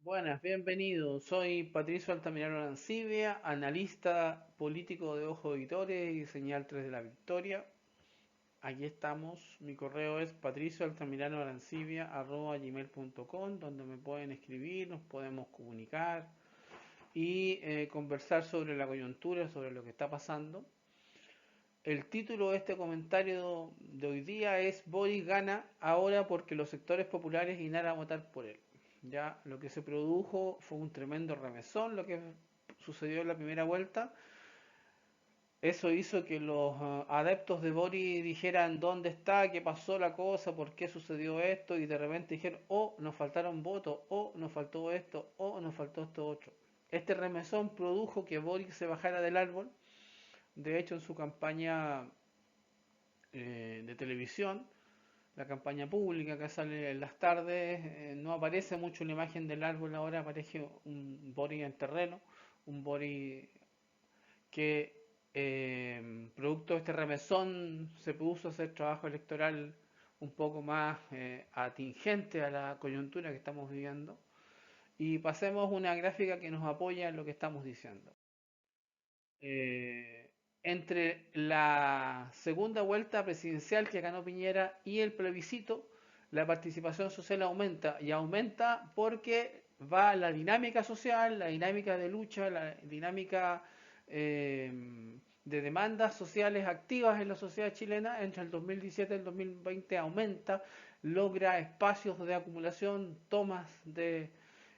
Buenas, bienvenido. Soy Patricio Altamirano Arancibia, analista político de Ojo Editores y Señal 3 de la Victoria. Aquí estamos. Mi correo es patricioaltamiranoarancibia@gmail.com, donde me pueden escribir, nos podemos comunicar y conversar sobre la coyuntura, sobre lo que está pasando. El título de este comentario de hoy día es Boris gana ahora porque los sectores populares iban a votar por él. Ya lo que se produjo fue un tremendo remesón, lo que sucedió en la primera vuelta. Eso hizo que los adeptos de Boris dijeran dónde está, qué pasó la cosa, por qué sucedió esto, y de repente dijeron, oh, nos faltaron votos, oh, nos faltó esto, oh, nos faltó esto otro. Este remesón produjo que Boris se bajara del árbol. De hecho, en su campaña de televisión, la campaña pública que sale en las tardes, no aparece mucho la imagen del árbol, ahora aparece un Boris en terreno, un Boris que producto de este remesón se puso a hacer trabajo electoral un poco más atingente a la coyuntura que estamos viviendo. Y pasemos una gráfica que nos apoya en lo que estamos diciendo. eh, Entre la segunda vuelta presidencial que ganó Piñera y el plebiscito, la participación social aumenta y aumenta porque va la dinámica social, la dinámica de lucha, la dinámica eh, de demandas sociales activas en la sociedad chilena entre el 2017 y el 2020 aumenta, logra espacios de acumulación, tomas de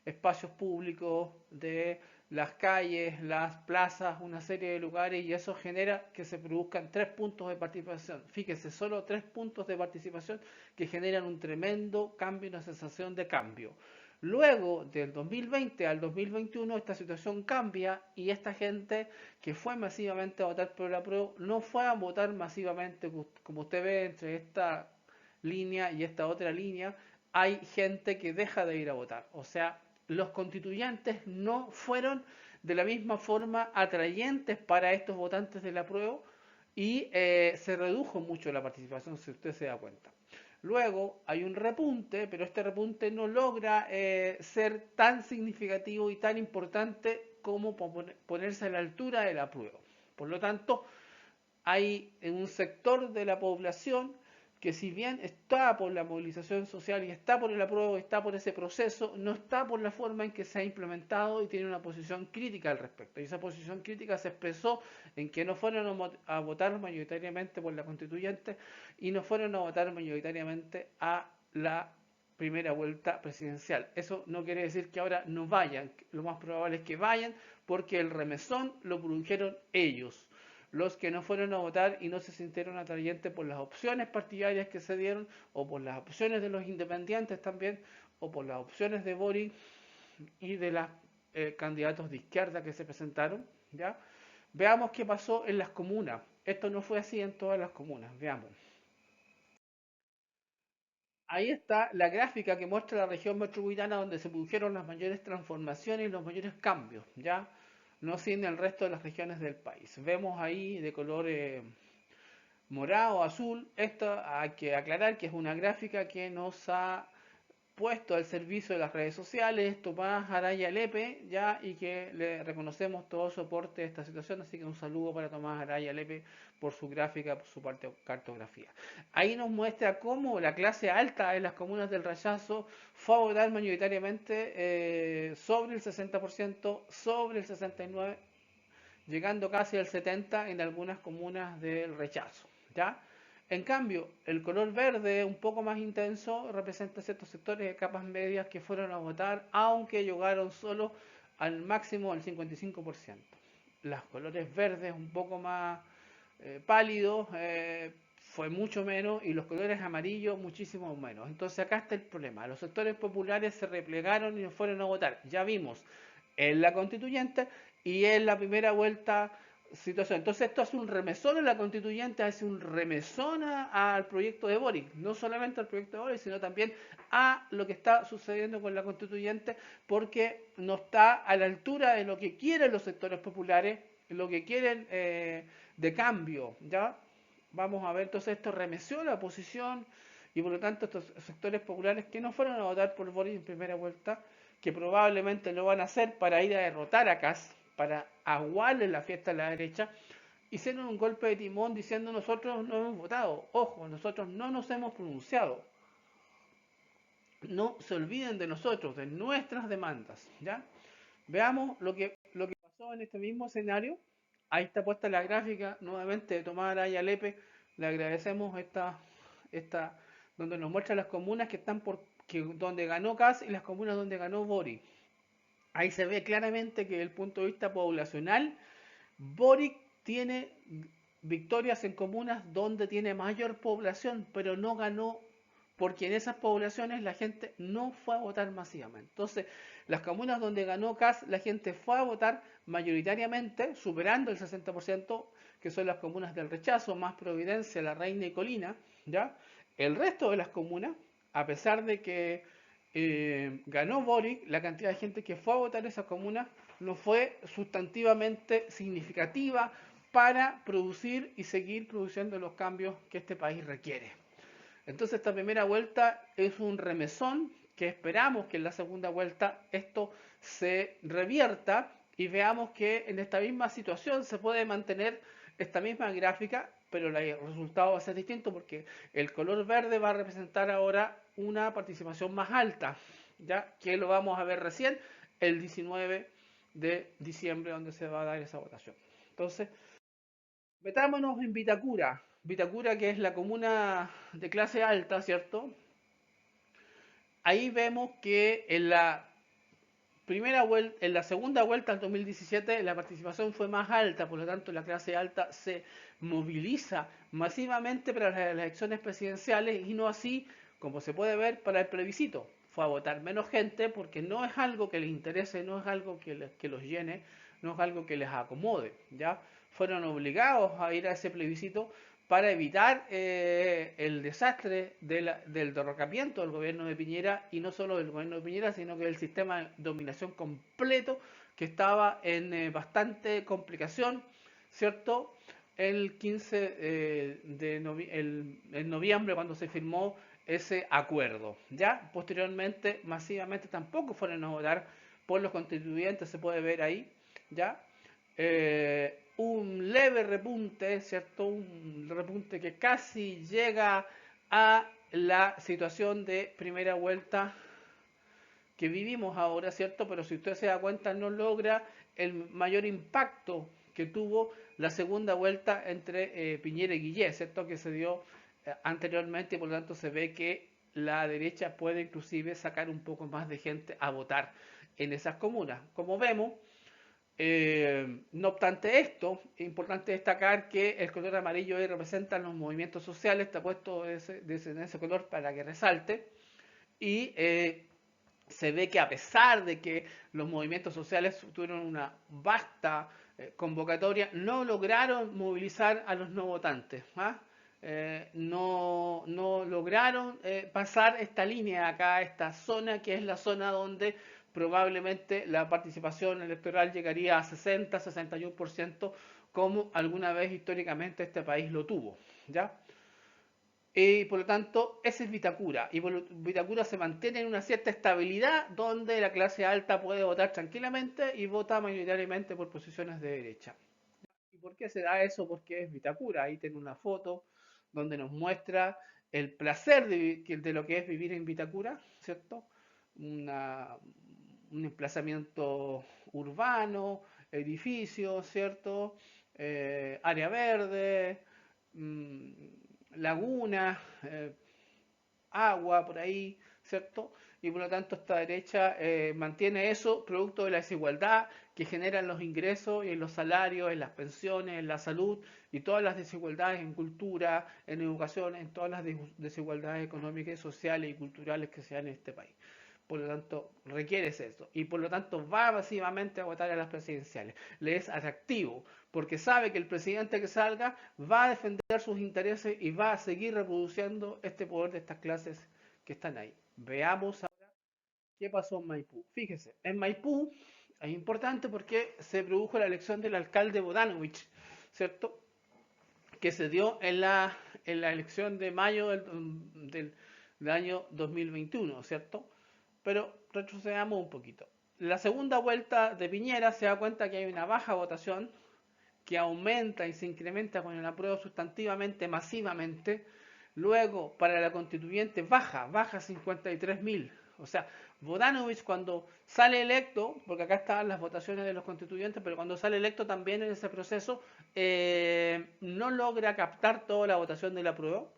espacios públicos, de las calles, las plazas, una serie de lugares, y eso genera que se produzcan 3 puntos de participación. Fíjese, solo 3 puntos de participación que generan un tremendo cambio, una sensación de cambio. Luego, del 2020 al 2021, esta situación cambia y esta gente que fue masivamente a votar por el apruebo no fue a votar masivamente, como usted ve entre esta línea y esta otra línea, hay gente que deja de ir a votar. O sea, los constituyentes no fueron de la misma forma atrayentes para estos votantes del apruebo y se redujo mucho la participación, si usted se da cuenta. Luego hay un repunte, pero este repunte no logra ser tan significativo y tan importante como ponerse a la altura del apruebo. Por lo tanto, hay un sector de la población que, si bien está por la movilización social y está por el apruebo, está por ese proceso, no está por la forma en que se ha implementado y tiene una posición crítica al respecto. Y esa posición crítica se expresó en que no fueron a votar mayoritariamente por la constituyente y no fueron a votar mayoritariamente a la primera vuelta presidencial. Eso no quiere decir que ahora no vayan, lo más probable es que vayan porque el remesón lo produjeron ellos, los que no fueron a votar y no se sintieron atrayentes por las opciones partidarias que se dieron, o por las opciones de los independientes también, o por las opciones de Boric y de los candidatos de izquierda que se presentaron. ¿Ya? Veamos qué pasó en las comunas. Esto no fue así en todas las comunas. Veamos. Ahí está la gráfica que muestra la región metropolitana donde se produjeron las mayores transformaciones y los mayores cambios, ¿ya? No sin el resto de las regiones del país. Vemos ahí de color morado, azul. Esto hay que aclarar que es una gráfica que nos ha puesto al servicio de las redes sociales Tomás Araya Lepe, ya, y que le reconocemos todo su aporte a esta situación, así que un saludo para Tomás Araya Lepe por su gráfica, por su parte cartografía. Ahí nos muestra cómo la clase alta de las comunas del rechazo fue a votar mayoritariamente sobre el 60%, sobre el 69%, llegando casi al 70% en algunas comunas del rechazo. ¿Ya? En cambio, el color verde, un poco más intenso, representa ciertos sectores de capas medias que fueron a votar, aunque llegaron solo al máximo del 55%. Los colores verdes, un poco más pálidos, fue mucho menos, y los colores amarillos, muchísimo menos. Entonces acá está el problema. Los sectores populares se replegaron y no fueron a votar. Ya vimos en la constituyente y en la primera vuelta situación. Entonces esto hace un remesón en la constituyente, hace un remesón al proyecto de Boric, no solamente al proyecto de Boric, sino también a lo que está sucediendo con la constituyente, porque no está a la altura de lo que quieren los sectores populares, lo que quieren de cambio, ¿ya? Vamos a ver, entonces esto remeció la posición y por lo tanto estos sectores populares que no fueron a votar por Boric en primera vuelta, que probablemente lo van a hacer para ir a derrotar a Kast, para aguarle la fiesta a la derecha, hicieron un golpe de timón diciendo nosotros no hemos votado, ojo, nosotros no nos hemos pronunciado, no se olviden de nosotros, de nuestras demandas, ¿ya? Veamos lo que pasó en este mismo escenario. Ahí está puesta la gráfica nuevamente de Tomás Araya Lepe. Le agradecemos esta donde nos muestra las comunas que están donde ganó Kass y las comunas donde ganó Boric. Ahí se ve claramente que desde el punto de vista poblacional, Boric tiene victorias en comunas donde tiene mayor población, pero no ganó porque en esas poblaciones la gente no fue a votar masivamente. Entonces, las comunas donde ganó Kass, la gente fue a votar mayoritariamente, superando el 60%, que son las comunas del rechazo, más Providencia, La Reina y Colina, ¿ya? El resto de las comunas, a pesar de que ganó Boric, la cantidad de gente que fue a votar en esas comunas no fue sustantivamente significativa para producir y seguir produciendo los cambios que este país requiere. Entonces esta primera vuelta es un remesón que esperamos que en la segunda vuelta esto se revierta y veamos que en esta misma situación se puede mantener esta misma gráfica, pero el resultado va a ser distinto porque el color verde va a representar ahora una participación más alta, ya que lo vamos a ver recién el 19 de diciembre donde se va a dar esa votación. Entonces, metámonos en Vitacura. Vitacura, que es la comuna de clase alta, ¿cierto? Ahí vemos que en la segunda vuelta del 2017 la participación fue más alta, por lo tanto la clase alta se moviliza masivamente para las elecciones presidenciales y no así, como se puede ver, para el plebiscito. Fue a votar menos gente porque no es algo que les interese, no es algo que los llene, no es algo que les acomode, ¿ya? Fueron obligados a ir a ese plebiscito para evitar el desastre del derrocamiento del gobierno de Piñera, y no solo del gobierno de Piñera, sino que del sistema de dominación completo que estaba en bastante complicación, ¿cierto? El 15 en noviembre, cuando se firmó ese acuerdo. Ya posteriormente, masivamente, tampoco fueron a votar por los constituyentes, se puede ver ahí, ¿ya? Un leve repunte, ¿cierto? Un repunte que casi llega a la situación de primera vuelta que vivimos ahora, ¿cierto? Pero si usted se da cuenta, no logra el mayor impacto que tuvo la segunda vuelta entre Piñera y Guillé, ¿cierto? Que se dio anteriormente y por lo tanto se ve que la derecha puede inclusive sacar un poco más de gente a votar en esas comunas. Como vemos, no obstante esto, es importante destacar que el color amarillo ahí representa los movimientos sociales, está puesto en ese color para que resalte, y se ve que a pesar de que los movimientos sociales tuvieron una vasta convocatoria, no lograron movilizar a los no votantes. ¿Ah? No lograron pasar esta línea acá, esta zona que es la zona donde probablemente la participación electoral llegaría a 60-61%, como alguna vez históricamente este país lo tuvo, ¿ya? Y por lo tanto, ese es Vitacura. Y Vitacura se mantiene en una cierta estabilidad donde la clase alta puede votar tranquilamente y vota mayoritariamente por posiciones de derecha. ¿Y por qué se da eso? Porque es Vitacura. Ahí tengo una foto donde nos muestra el placer de lo que es vivir en Vitacura, ¿cierto? Una, un emplazamiento urbano, edificios, ¿cierto? Área verde, mmm, lagunas, agua por ahí, ¿cierto? Y por lo tanto esta derecha mantiene eso producto de la desigualdad que generan los ingresos y en los salarios, en las pensiones, en la salud y todas las desigualdades en cultura, en educación, en todas las desigualdades económicas, sociales y culturales que se dan en este país. Por lo tanto, requiere eso. Y por lo tanto va masivamente a votar a las presidenciales. Le es atractivo, porque sabe que el presidente que salga va a defender sus intereses y va a seguir reproduciendo este poder de estas clases que están ahí. Veamos ahora qué pasó en Maipú. Fíjese, en Maipú es importante porque se produjo la elección del alcalde Bodanovich, ¿cierto? Que se dio en la elección de mayo del del año 2021, ¿cierto? Pero retrocedamos un poquito. La segunda vuelta de Piñera se da cuenta que hay una baja votación que aumenta y se incrementa con el apruebo sustantivamente, masivamente. Luego, para la constituyente baja 53.000. O sea, Bodanovich cuando sale electo, porque acá estaban las votaciones de los constituyentes, pero cuando sale electo también en ese proceso, no logra captar toda la votación del apruebo,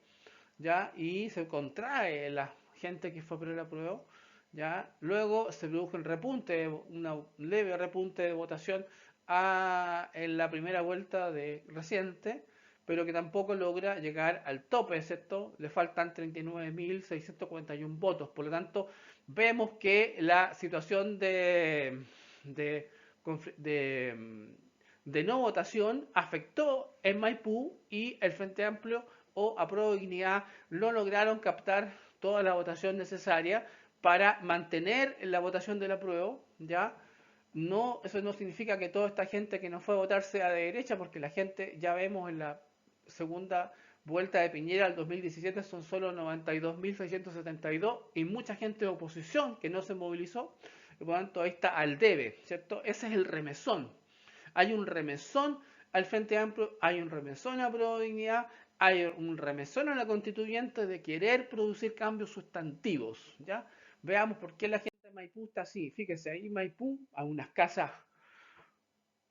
¿ya? Y se contrae la gente que fue por el apruebo, ¿ya? Luego se produjo un repunte, un leve repunte de votación en la primera vuelta de reciente, pero que tampoco logra llegar al tope, ¿cierto? Le faltan 39.641 votos. Por lo tanto, vemos que la situación de, de, de no votación afectó en Maipú y el Frente Amplio o Apruebo Dignidad no lograron captar toda la votación necesaria para mantener la votación del apruebo, ¿ya? No, eso no significa que toda esta gente que no fue a votar sea de derecha, porque la gente, ya vemos en la segunda vuelta de Piñera al 2017 son solo 92.672 y mucha gente de oposición que no se movilizó, y por lo tanto ahí está al debe, ¿cierto? Ese es el remesón. Hay un remesón al Frente Amplio, hay un remesón a Pro Dignidad, hay un remesón a la constituyente de querer producir cambios sustantivos, ¿ya? Veamos por qué la gente de Maipú está así. Fíjese, ahí Maipú, a unas casas,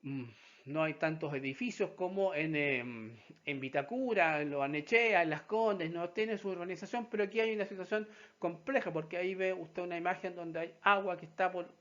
mm, no hay tantos edificios como en Vitacura, en Loanechea, en Las Condes, no tiene su urbanización, pero aquí hay una situación compleja, porque ahí ve usted una imagen donde hay agua que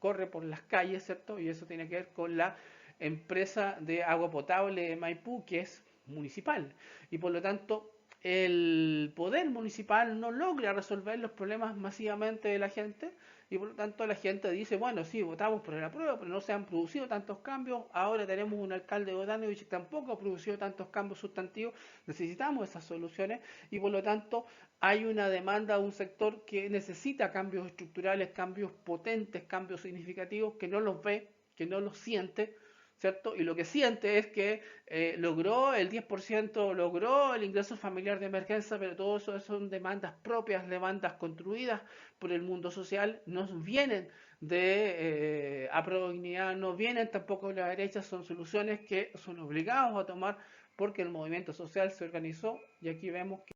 corre por las calles, ¿cierto? Y eso tiene que ver con la empresa de agua potable de Maipú, que es municipal. Y por lo tanto, el poder municipal no logra resolver los problemas masivamente de la gente y por lo tanto la gente dice, bueno, sí, votamos por el apruebo, pero no se han producido tantos cambios, ahora tenemos un alcalde Bodanovich que tampoco ha producido tantos cambios sustantivos, necesitamos esas soluciones y por lo tanto hay una demanda de un sector que necesita cambios estructurales, cambios potentes, cambios significativos, que no los ve, que no los siente, ¿cierto? Y lo que siente es que logró el 10%, logró el ingreso familiar de emergencia, pero todo eso son demandas propias, demandas construidas por el mundo social, no vienen de Dignidad, no vienen tampoco de la derecha, son soluciones que son obligados a tomar porque el movimiento social se organizó y aquí vemos que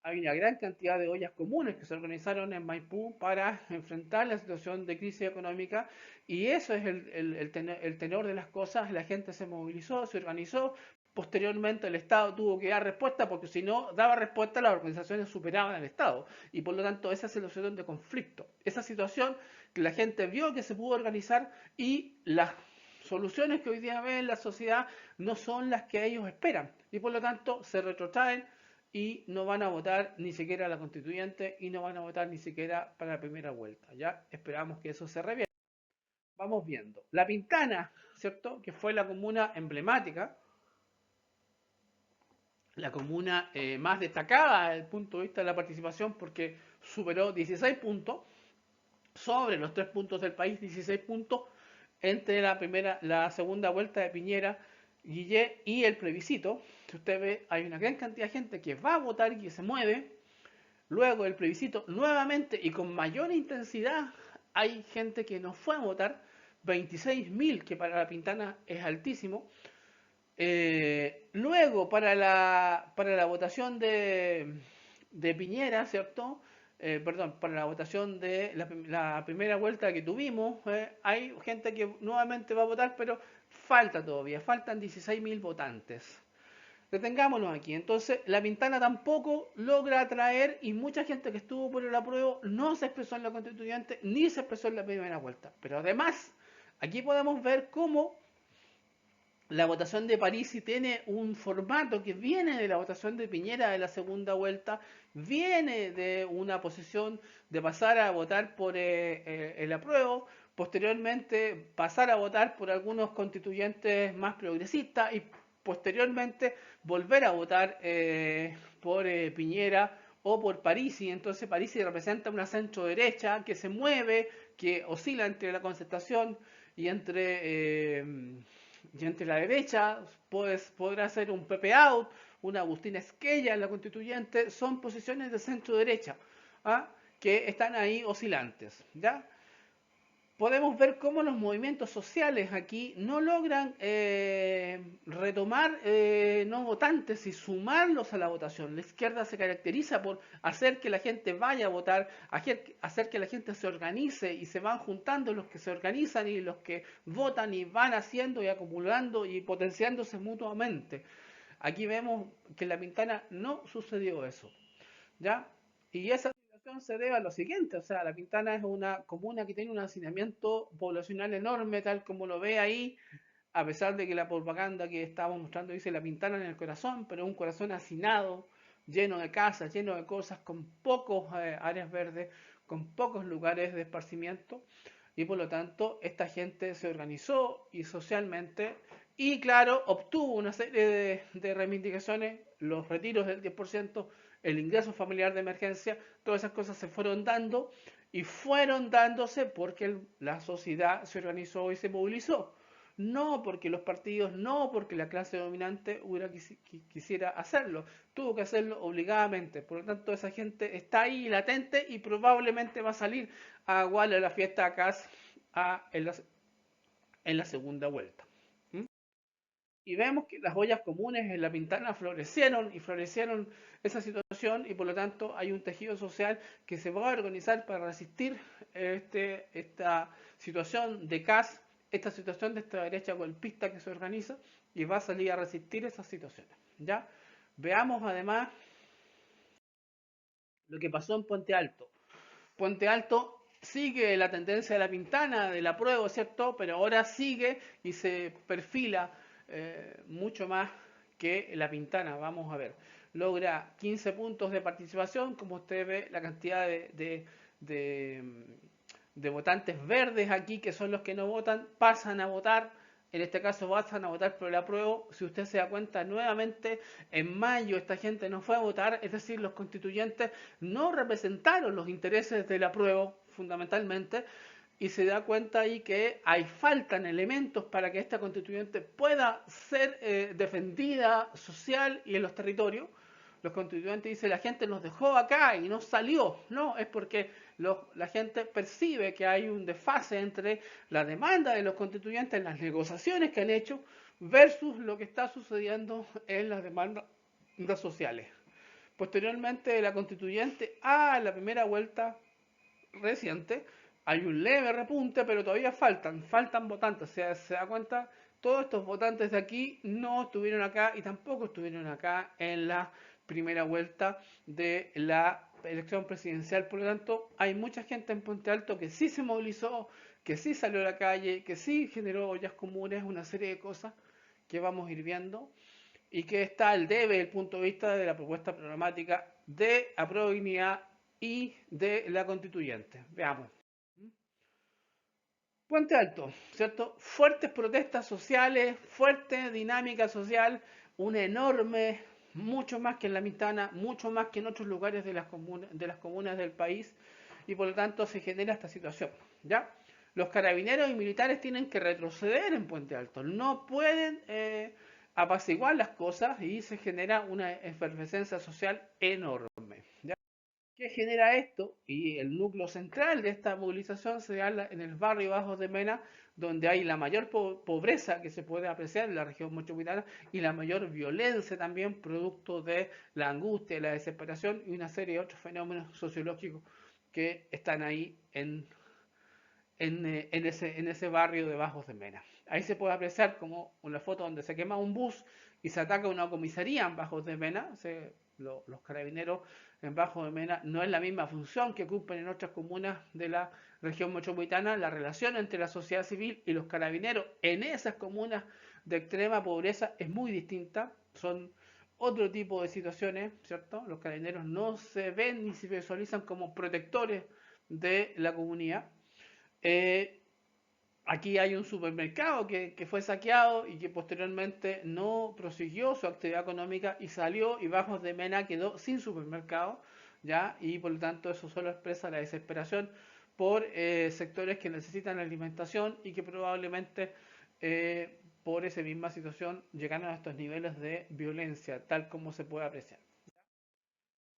hay una gran cantidad de ollas comunes que se organizaron en Maipú para enfrentar la situación de crisis económica y eso es el tenor de las cosas. La gente se movilizó, se organizó. Posteriormente el Estado tuvo que dar respuesta porque si no daba respuesta las organizaciones superaban al Estado y por lo tanto esa es la situación de conflicto. Esa situación que la gente vio que se pudo organizar y las soluciones que hoy día ve en la sociedad no son las que ellos esperan y por lo tanto se retrotraen y no van a votar ni siquiera la constituyente y no van a votar ni siquiera para la primera vuelta. Ya esperamos que eso se revierta. Vamos viendo. La Pintana, ¿cierto? Que fue la comuna emblemática, la comuna más destacada desde el punto de vista de la participación porque superó 16 puntos sobre los 3 puntos del país, 16 puntos entre la segunda vuelta de Piñera, Guillé y el plebiscito. Si usted ve, hay una gran cantidad de gente que va a votar y que se mueve. Luego del plebiscito, nuevamente y con mayor intensidad, hay gente que no fue a votar, 26.000, que para la Pintana es altísimo. Luego, para la votación de Piñera, ¿cierto? Perdón, para la votación de la primera vuelta que tuvimos, hay gente que nuevamente va a votar, pero falta todavía, faltan 16.000 votantes. Detengámonos aquí. Entonces, la Pintana tampoco logra atraer y mucha gente que estuvo por el apruebo no se expresó en la constituyente ni se expresó en la primera vuelta. Pero además, aquí podemos ver cómo la votación de París sí tiene un formato que viene de la votación de Piñera de la segunda vuelta, viene de una posición de pasar a votar por el apruebo, posteriormente pasar a votar por algunos constituyentes más progresistas y posteriormente volver a votar por Piñera o por Parisi. Entonces Parisi representa una centro derecha que se mueve, que oscila entre la concertación y entre la derecha, pues, podrá ser un Pepe Out, una Agustina Esquella en la constituyente, son posiciones de centro derecha. ¿ah? Que están ahí oscilantes, ¿ya? Podemos ver cómo los movimientos sociales aquí no logran retomar no votantes y sumarlos a la votación. La izquierda se caracteriza por hacer que la gente vaya a votar, hacer que la gente se organice y se van juntando los que se organizan y los que votan y van haciendo y acumulando y potenciándose mutuamente. Aquí vemos que en La Pintana no sucedió eso, ¿ya? Y esa situación se debe a lo siguiente, o sea, La Pintana es una comuna que tiene un hacinamiento poblacional enorme, tal como lo ve ahí, a pesar de que la propaganda que estábamos mostrando dice La Pintana en el corazón, pero es un corazón hacinado, lleno de casas, lleno de cosas, con pocos áreas verdes, con pocos lugares de esparcimiento, y por lo tanto esta gente se organizó y socialmente, y claro, obtuvo una serie de reivindicaciones, los retiros del 10%, el ingreso familiar de emergencia, todas esas cosas se fueron dando y fueron dándose porque la sociedad se organizó y se movilizó. No porque los partidos, no porque la clase dominante quisiera hacerlo, tuvo que hacerlo obligadamente. Por lo tanto, esa gente está ahí latente y probablemente va a salir a igual a la fiesta acá en la segunda vuelta. ¿Mm? Y vemos que las ollas comunes en La Pintana florecieron y florecieron esa situación y por lo tanto hay un tejido social que se va a organizar para resistir esta situación de CAS, esta situación de esta derecha golpista que se organiza y va a salir a resistir esas situaciones. ¿Ya? Veamos además lo que pasó en Puente Alto. Puente Alto sigue la tendencia de La Pintana, del apruebo, ¿cierto? Pero ahora sigue y se perfila mucho más que La Pintana. Vamos a ver. Logra 15 puntos de participación, como usted ve, la cantidad de, de votantes verdes aquí, que son los que no votan, pasan a votar. En este caso pasan a votar por el apruebo. Si usted se da cuenta, nuevamente en mayo esta gente no fue a votar, es decir, los constituyentes no representaron los intereses del apruebo fundamentalmente, y se da cuenta ahí que hay faltan elementos para que esta constituyente pueda ser defendida social y en los territorios. Los constituyentes dicen la gente nos dejó acá y no salió. No, es porque la gente percibe que hay un desfase entre la demanda de los constituyentes en las negociaciones que han hecho versus lo que está sucediendo en las demandas sociales. Posteriormente, la constituyente a la primera vuelta reciente, hay un leve repunte, pero todavía faltan votantes. O sea, se da cuenta, todos estos votantes de aquí no estuvieron acá y tampoco estuvieron acá en la primera vuelta de la elección presidencial. Por lo tanto, hay mucha gente en Puente Alto que sí se movilizó, que sí salió a la calle, que sí generó ollas comunes, una serie de cosas que vamos a ir viendo y que está al debe desde el punto de vista de la propuesta programática de Aprobabilidad y de la constituyente. Veamos. Puente Alto, ¿cierto? Fuertes protestas sociales, fuerte dinámica social, una enorme, mucho más que en La Pintana, mucho más que en otros lugares de las comunas del país, y por lo tanto se genera esta situación, ¿ya? Los carabineros y militares tienen que retroceder en Puente Alto, no pueden apaciguar las cosas y se genera una efervescencia social enorme, ¿ya? ¿Qué genera esto? Y el núcleo central de esta movilización se da en el barrio Bajos de Mena, donde hay la mayor pobreza que se puede apreciar en la región metropolitana y la mayor violencia también, producto de la angustia, la desesperación y una serie de otros fenómenos sociológicos que están ahí en ese barrio de Bajos de Mena. Ahí se puede apreciar como una foto donde se quema un bus y se ataca una comisaría en Bajos de Mena. Los carabineros en Bajos de Mena no es la misma función que ocupan en otras comunas de la región metropolitana. La relación entre la sociedad civil y los carabineros en esas comunas de extrema pobreza es muy distinta. Son otro tipo de situaciones, ¿cierto? Los carabineros no se ven ni se visualizan como protectores de la comunidad. Eh, Aquí hay un supermercado que fue saqueado y que posteriormente no prosiguió su actividad económica y salió y Bajos de Mena quedó sin supermercado, ¿ya? Y por lo tanto eso solo expresa la desesperación por sectores que necesitan alimentación y que probablemente por esa misma situación llegaron a estos niveles de violencia, tal como se puede apreciar.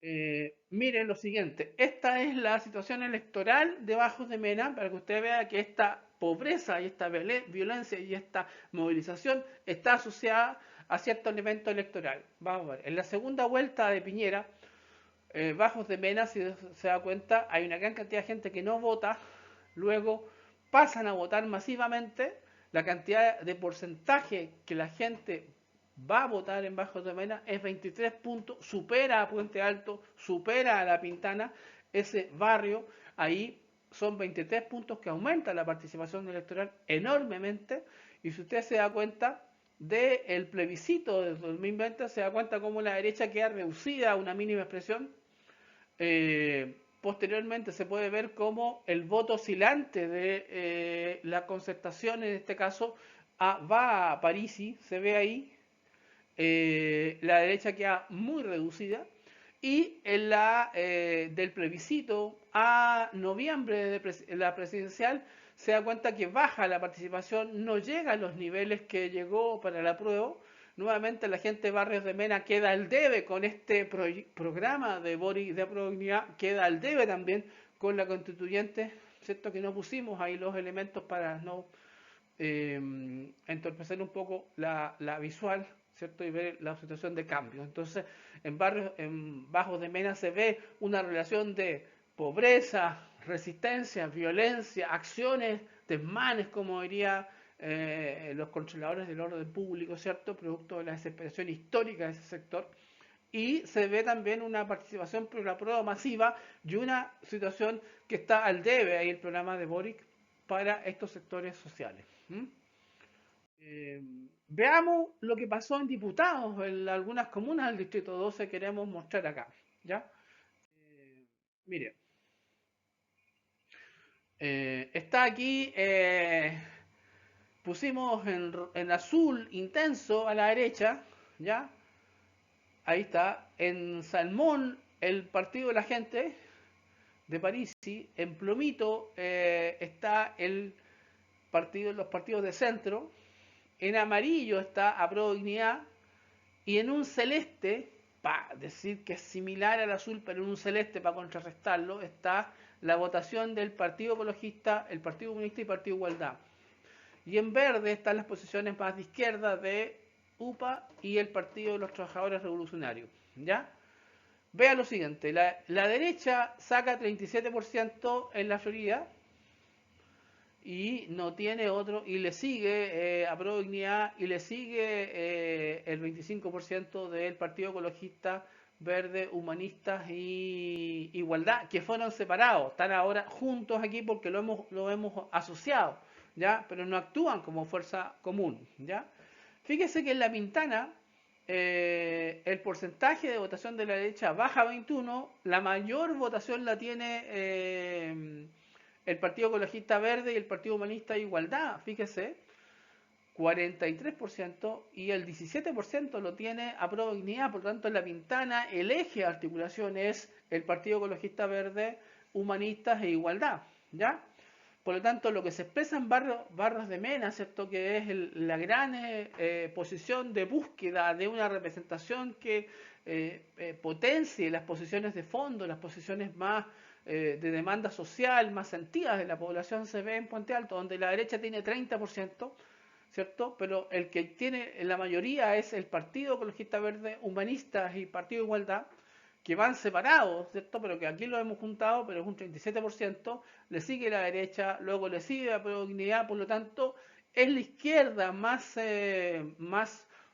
Miren lo siguiente, esta es la situación electoral de Bajos de Mena para que usted vea que esta pobreza y esta violencia y esta movilización está asociada a cierto elemento electoral. Vamos a ver, en la segunda vuelta de Piñera, Bajos de Mena, si se da cuenta, hay una gran cantidad de gente que no vota, luego pasan a votar masivamente, la cantidad de porcentaje que la gente va a votar en Bajos de Mena es 23 puntos, supera a Puente Alto, supera a La Pintana, ese barrio, ahí son 23 puntos que aumenta la participación electoral enormemente, y si usted se da cuenta del plebiscito de 2020, se da cuenta cómo la derecha queda reducida a una mínima expresión. Posteriormente se puede ver cómo el voto oscilante de la concertación, en este caso, va a Parisi, se ve ahí, la derecha queda muy reducida, y en la del plebiscito a noviembre de la presidencial se da cuenta que baja la participación, no llega a los niveles que llegó para la prueba. Nuevamente la gente de Barrios de Mena queda al debe con este programa de Boric de Prodignidad, queda al debe también con la constituyente, ¿cierto? Que no pusimos ahí los elementos para no entorpecer un poco la visual, ¿cierto? Y ver la situación de cambio. Entonces, en Bajos de Mena se ve una relación de pobreza, resistencia, violencia, acciones, desmanes, como diría los controladores del orden público, ¿cierto? Producto de la desesperación histórica de ese sector. Y se ve también una participación por la prueba masiva y una situación que está al debe ahí el programa de Boric para estos sectores sociales. ¿Mm? Eh, Veamos lo que pasó en diputados en algunas comunas del Distrito 12, queremos mostrar acá. ¿Ya? Eh, Mire, está aquí, pusimos en azul intenso a la derecha, ¿ya? Ahí está, en salmón el partido de la gente de Parisi, en plomito está los partidos de centro, en amarillo está Apruebo Dignidad, y en un celeste, para decir que es similar al azul, pero en un celeste para contrarrestarlo, está la votación del Partido Ecologista, el Partido Comunista y Partido Igualdad. Y en verde están las posiciones más de izquierda de UPA y el Partido de los Trabajadores Revolucionarios. ¿Ya? Vea lo siguiente, la derecha saca 37% en la Florida, y no tiene otro, y le sigue a Pro Dignidad, y le sigue el 25% del Partido Ecologista, Verde, Humanistas y Igualdad, que fueron separados, están ahora juntos aquí porque lo hemos asociado, ¿ya? Pero no actúan como fuerza común, ¿ya? Fíjese que en La Pintana el porcentaje de votación de la derecha baja a 21, la mayor votación la tiene el Partido Ecologista Verde y el Partido Humanista de Igualdad, fíjese, 43%, y el 17% lo tiene Apruebo Dignidad. Por lo tanto, en La Pintana el eje de articulación es el Partido Ecologista Verde, Humanistas e Igualdad, ¿ya? Por lo tanto, lo que se expresa en Barros de Mena, ¿cierto? Que es la gran posición de búsqueda de una representación que potencie las posiciones de fondo, las posiciones más de demanda social, más sentidas de la población, se ve en Puente Alto, donde la derecha tiene 30%, ¿cierto? Pero el que tiene la mayoría es el Partido Ecologista Verde, Humanistas y Partido Igualdad, que van separados, ¿cierto? Pero que aquí lo hemos juntado, pero es un 37%, le sigue la derecha, luego le sigue la Dignidad, por lo tanto, es la izquierda más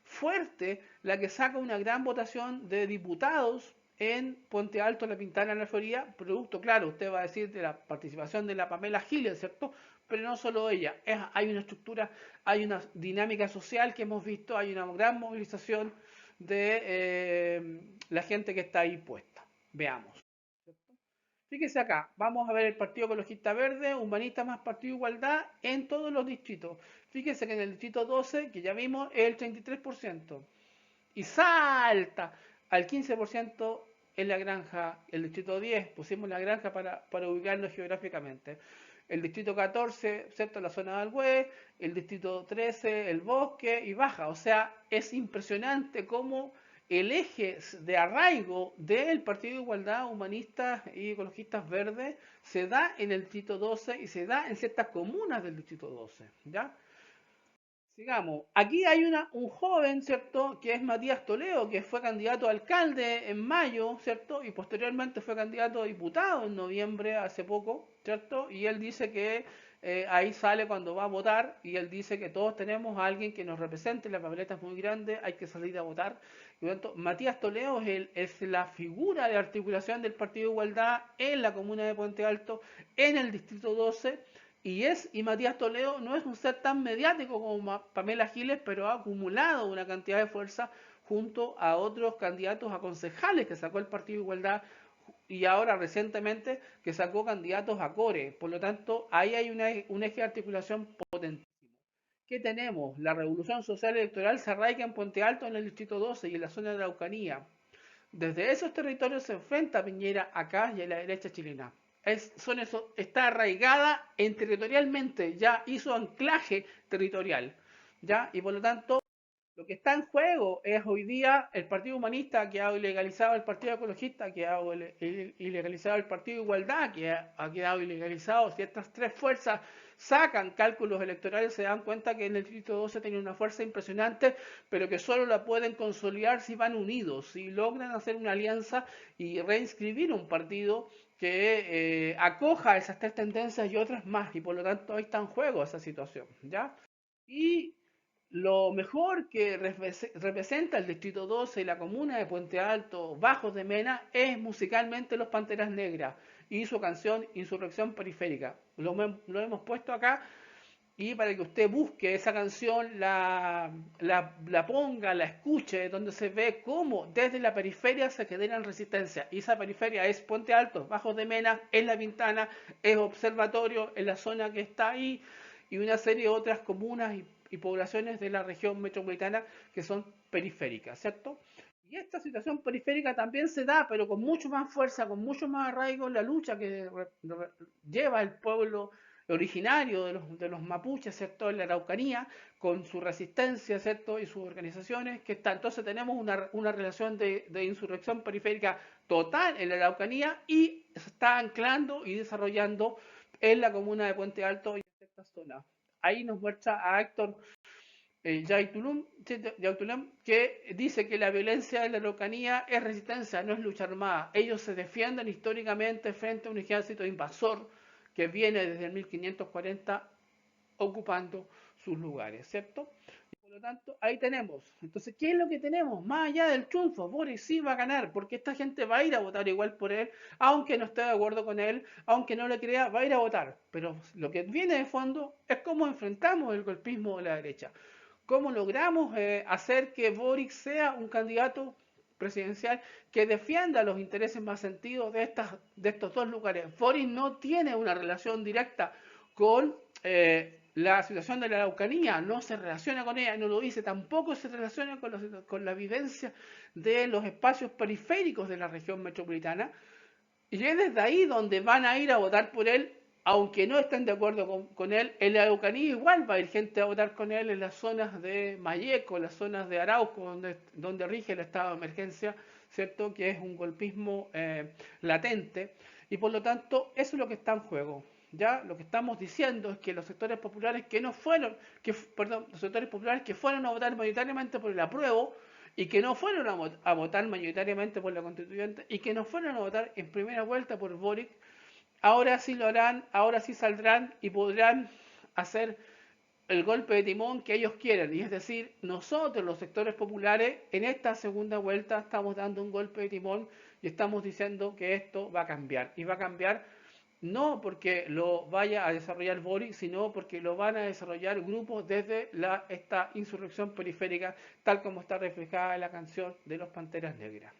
fuerte la que saca una gran votación de diputados en Puente Alto, La Pintana, en la Florida, producto, claro, usted va a decir de la participación de la Pamela Giles, ¿cierto? Pero no solo ella, hay una estructura, hay una dinámica social que hemos visto, hay una gran movilización de la gente que está ahí puesta. Veamos. Fíjese acá, vamos a ver el Partido Ecologista Verde, Humanista más Partido Igualdad en todos los distritos. Fíjese que en el distrito 12, que ya vimos, es el 33%. Y salta al 15% en la granja, el distrito 10, pusimos la granja para ubicarnos geográficamente. El distrito 14, ¿cierto? La zona del Algüe, el distrito 13, el bosque y baja. O sea, es impresionante cómo el eje de arraigo del Partido de Igualdad, Humanistas y Ecologistas Verdes se da en el Distrito 12 y se da en ciertas comunas del Distrito 12, ¿ya? Sigamos. Aquí hay un joven, ¿cierto? Que es Matías Toledo, que fue candidato a alcalde en mayo, ¿cierto? Y posteriormente fue candidato a diputado en noviembre, hace poco, ¿cierto? Y él dice que ahí sale cuando va a votar y él dice que todos tenemos a alguien que nos represente, la papeleta es muy grande, hay que salir a votar. Y por lo tanto, Matías Toledo es la figura de articulación del Partido de Igualdad en la comuna de Puente Alto, en el Distrito 12, y Matías Toledo no es un ser tan mediático como Pamela Giles, pero ha acumulado una cantidad de fuerza junto a otros candidatos a concejales que sacó el Partido de Igualdad y ahora recientemente que sacó candidatos a core. Por lo tanto, ahí hay un eje de articulación potente. ¿Qué tenemos? La revolución social electoral se arraiga en Puente Alto, en el Distrito 12 y en la zona de la Araucanía. Desde esos territorios se enfrenta Piñera acá y a la derecha chilena. Está arraigada territorialmente, ya hizo anclaje territorial, ¿ya? Y por lo tanto, lo que está en juego es hoy día el Partido Humanista que ha ilegalizado el Partido Ecologista, que ha ilegalizado el Partido Igualdad, que ha quedado ilegalizado. Si estas tres fuerzas sacan cálculos electorales, se dan cuenta que en el Distrito 12 tiene una fuerza impresionante, pero que solo la pueden consolidar si van unidos, si logran hacer una alianza y reinscribir un partido que acoja esas tres tendencias y otras más, y por lo tanto ahí está en juego esa situación, ¿ya? Y lo mejor que representa el Distrito 12 y la comuna de Puente Alto, Bajos de Mena, es musicalmente Los Panteras Negras y su canción Insurrección Periférica. Lo hemos puesto acá y para que usted busque esa canción, la ponga, la escuche, donde se ve cómo desde la periferia se generan resistencia. Y esa periferia es Puente Alto, Bajos de Mena, es La Pintana, es Observatorio, en la zona que está ahí, y una serie de otras comunas y poblaciones de la región metropolitana que son periféricas, ¿cierto? Y esta situación periférica también se da, pero con mucho más fuerza, con mucho más arraigo, la lucha que lleva el pueblo originario de los mapuches, ¿cierto? En la Araucanía, con su resistencia, ¿cierto? Y sus organizaciones, que está. Entonces tenemos una relación de insurrección periférica total en la Araucanía y se está anclando y desarrollando en la comuna de Puente Alto y en esta zona. Ahí nos muestra a Héctor Yautulum, que dice que la violencia de la Araucanía es resistencia, no es lucha armada. Ellos se defienden históricamente frente a un ejército invasor que viene desde el 1540 ocupando sus lugares, ¿cierto? Y por lo tanto, ahí tenemos. Entonces, ¿qué es lo que tenemos? Más allá del triunfo, Boris sí va a ganar, porque esta gente va a ir a votar igual por él, aunque no esté de acuerdo con él, aunque no le crea, va a ir a votar. Pero lo que viene de fondo es cómo enfrentamos el golpismo de la derecha. ¿Cómo logramos hacer que Boric sea un candidato presidencial que defienda los intereses más sentidos de estos dos lugares? Boric no tiene una relación directa con la situación de la Araucanía, no se relaciona con ella, no lo dice, tampoco se relaciona con la vivencia de los espacios periféricos de la región metropolitana, y es desde ahí donde van a ir a votar por él, aunque no estén de acuerdo con él. En la Araucanía igual va a ir gente a votar con él en las zonas de Mayeco, las zonas de Arauco, donde rige el estado de emergencia, ¿cierto? Que es un golpismo latente. Y por lo tanto, eso es lo que está en juego. Ya lo que estamos diciendo es que los sectores populares que no fueron, los sectores populares que fueron a votar mayoritariamente por el apruebo, y que no fueron a votar mayoritariamente por la constituyente y que no fueron a votar en primera vuelta por Boric, ahora sí lo harán, ahora sí saldrán y podrán hacer el golpe de timón que ellos quieren. Y es decir, nosotros los sectores populares en esta segunda vuelta estamos dando un golpe de timón y estamos diciendo que esto va a cambiar. Y va a cambiar no porque lo vaya a desarrollar Boric, sino porque lo van a desarrollar grupos desde esta insurrección periférica, tal como está reflejada en la canción de los Panteras Negras.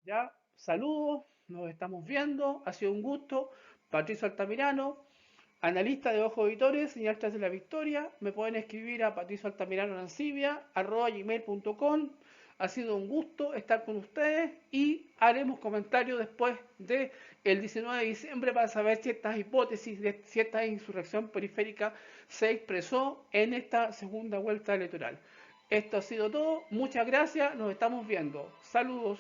Ya, saludos, nos estamos viendo, ha sido un gusto. Patricio Altamirano, analista de Ojo Editores, señal tras de la victoria. Me pueden escribir a patricioaltamiranoansibia@gmail.com. Ha sido un gusto estar con ustedes y haremos comentarios después del 19 de diciembre para saber si estas hipótesis, si esta insurrección periférica se expresó en esta segunda vuelta electoral. Esto ha sido todo. Muchas gracias. Nos estamos viendo. Saludos.